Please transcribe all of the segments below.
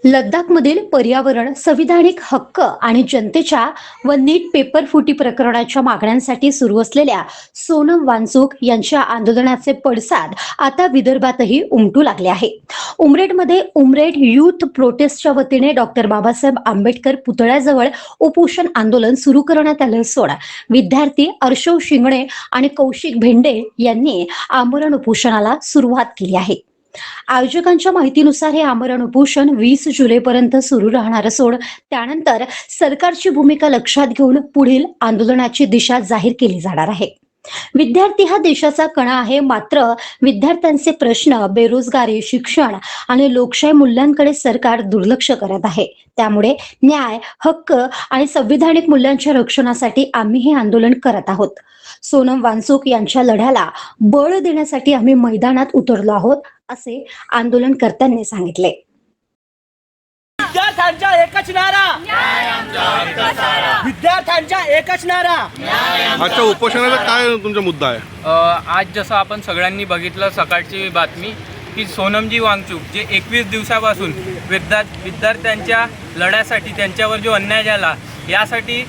लद्दाखमधील पर्यावरण, संविधानिक हक्क आणि जनतेच्या व नीट पेपर फुटी प्रकरणाच्या मागण्यांसाठी सुरू असलेल्या सोनम वांगचुक यांच्या आंदोलनाचे पडसाद आता विदर्भातही उमटू लागले आहे. उमरेडमध्ये उमरेड युथ प्रोटेस्टच्या वतीने डॉक्टर बाबासाहेब आंबेडकर पुतळ्याजवळ उपोषण आंदोलन सुरू करण्यात आलं असून विद्यार्थी अर्शव शिंगणे आणि कौशिक भेंडे यांनी आमरण उपोषणाला सुरुवात केली आहे. आयोजकांच्या माहितीनुसार हे आमरण उपोषण 20 जुलैपर्यंत सुरू राहणार असून त्यानंतर सरकारची भूमिका लक्षात घेऊन पुढील आंदोलनाची दिशा जाहीर केली जाणार आहे. विद्यार्थी हा देशाचा कणा आहे, मात्र विद्यार्थ्यांचे प्रश्न, बेरोजगारी, शिक्षण आणि लोकशाही मूल्यांकडे सरकार दुर्लक्ष करत आहे. त्यामुळे न्याय, हक्क आणि संविधानिक मूल्यांच्या रक्षणासाठी आम्ही हे आंदोलन करत आहोत. सोनम वांगचुक यांच्या लढ्याला बळ देण्यासाठी आम्ही मैदानात उतरलो आहोत, असे आंदोलनकर्त्यांनी सांगितले. विद्यार्थ्यांचा एकच नारा, विद्यार्थ्यांचा एकच नारा. आजच्या उपोषणाचा काय तुमचा मुद्दा आहे? आज जसं आपण सगळ्यांनी बघितलं सकाळची बातमी की सोनमजी वांगचुक जे 21 दिवसापासून विद्यार्थ्यांच्या लढ्यासाठी, त्यांच्यावर जो अन्याय झाला यासाठी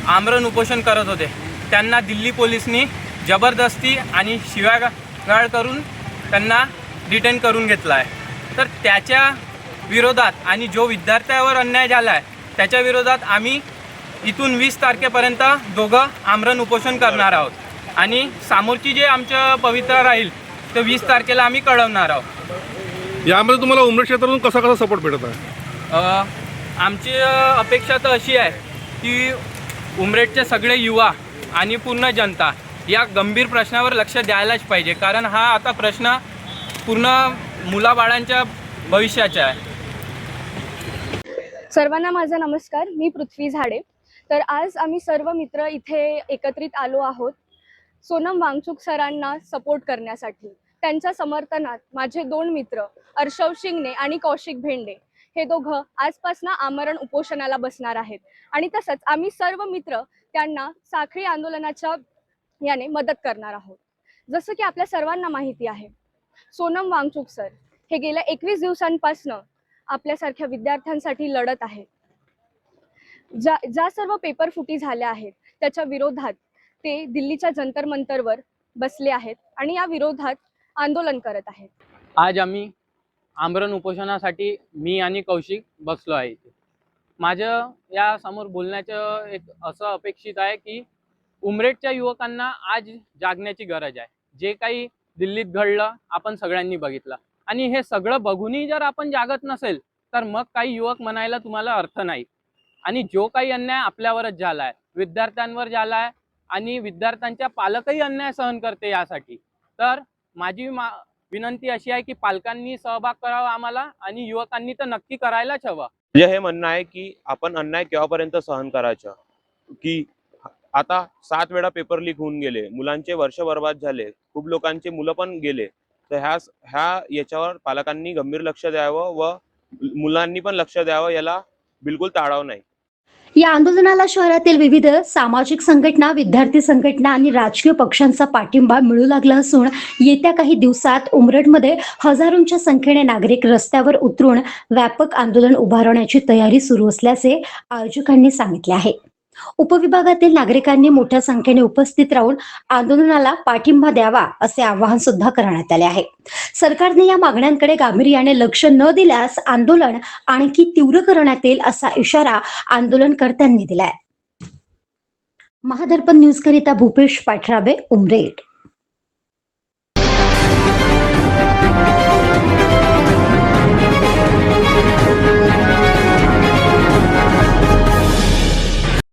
आमरण उपोषण करत होते, त्यांना दिल्ली पोलिसांनी जबरदस्ती आणि शिव्यागाळ करून त्यांना डिटेन करून घेतला आहे. तर त्याच्या विरोधात आणि जो विद्यार्थ्यावर अन्याय झाला आहे त्याच्या विरोधात आम्ही इथून 20 तारखेपर्यंत दोघं आमरण उपोषण करणार आहोत आणि समोरची जे आमचं पवित्र राहील ते 20 तारखेला आम्ही कळवणार आहोत. यामध्ये तुम्हाला उमरेड क्षेत्रातून कसा कसा सपोर्ट भेटत आहे? आमची अपेक्षा तर अशी आहे की उमरेडचे सगळे युवा आणि पूर्ण जनता या गंभीर प्रश्नावर लक्ष द्यायलाच पाहिजे, कारण हा आता प्रश्न पूर्ण मुलाबाळांच्या भविष्याचा आहे. सर्वांना माझा नमस्कार. मी पृथ्वी झाडे. तर आज आम्ही सर्व मित्र इथे एकत्रित आलो आहोत सोनम वांगचुक सरांना सपोर्ट करण्यासाठी. त्यांच्या समर्थनात माझे 2 मित्र अर्शव शिंगणे आणि कौशिक भेंडे हे दोघं आजपासून आमरण उपोषणाला बसणार आहेत. आणि तसंच आम्ही सर्व मित्र त्यांना साखळी आंदोलनाच्या याने मदत करणार आहोत. जसं की आपल्या सर्वांना माहिती आहे, सोनम वांगचुक सर हे गेल्या 21 दिवसांपासून आपल्यासारख्या विद्यार्थ्यांसाठी लढत आहेत. ज्या सर्व पेपर फुटी झाल्या आहेत त्याच्या विरोधात ते दिल्लीच्या जंतर मंतरवर बसले आहेत आणि या विरोधात आंदोलन करत आहेत. आज आम्ही आमरण उपोषणासाठी मी आणि कौशिक बसलो आहे. माझं या समोर बोलण्याचं एक असं अपेक्षित आहे की उमरेडच्या युवकांना आज जागण्याची गरज आहे. जे काही दिल्लीत घडलं आपण सगळ्यांनी बघितलं आणि हे सगळं बघूनही जर आपण जागत नसेल तर मग काही युवक म्हणायला तुम्हाला अर्थ नाही. आणि जो काही अन्याय आपल्यावरच झाला आहे, विद्यार्थ्यांवर झाला आहे आणि विद्यार्थ्यांच्या पालकही अन्याय सहन करते यासाठी. तर माझी विनंती अशी आहे की पालकांनी सहभाग करावा आम्हाला आणि युवकांनी तर नक्की करायलाच हवं. म्हणजे हे म्हणणं आहे की आपण अन्याय केव्हापर्यंत सहन करायचं, की आता 7 वेळा पेपर लीक होऊन गेले, मुलांचे वर्ष बर्बाद झाले, खूप लोकांचे मुलं पण गेले. तर याच्यावर पालकांनी गंभीर लक्ष द्यावं व मुलांनी पण लक्ष द्यावं, याला बिलकुल टाळावं नाही. या आंदोलनाला शहरातील विविध सामाजिक संघटना, विद्यार्थी संघटना आणि राजकीय पक्षांचा पाठिंबा मिळू लागला असून येत्या काही दिवसात उमरेडमध्ये हजारोंच्या संख्येने नागरिक रस्त्यावर उतरून व्यापक आंदोलन उभारण्याची तयारी सुरू असल्याचे आयोजकांनी सांगितले आहे. उपविभागातील नागरिकांनी मोठ्या संख्येने उपस्थित राहून आंदोलनाला पाठिंबा द्यावा असे आवाहन सुद्धा करण्यात आले आहे. सरकारने या मागण्यांकडे गांभीर्याने लक्ष न दिल्यास आंदोलन आणखी तीव्र करण्यात येईल असा इशारा आंदोलनकर्त्यांनी दिलाय. महादर्पण न्यूज करिता भूपेश पाठराबे, उमरेड.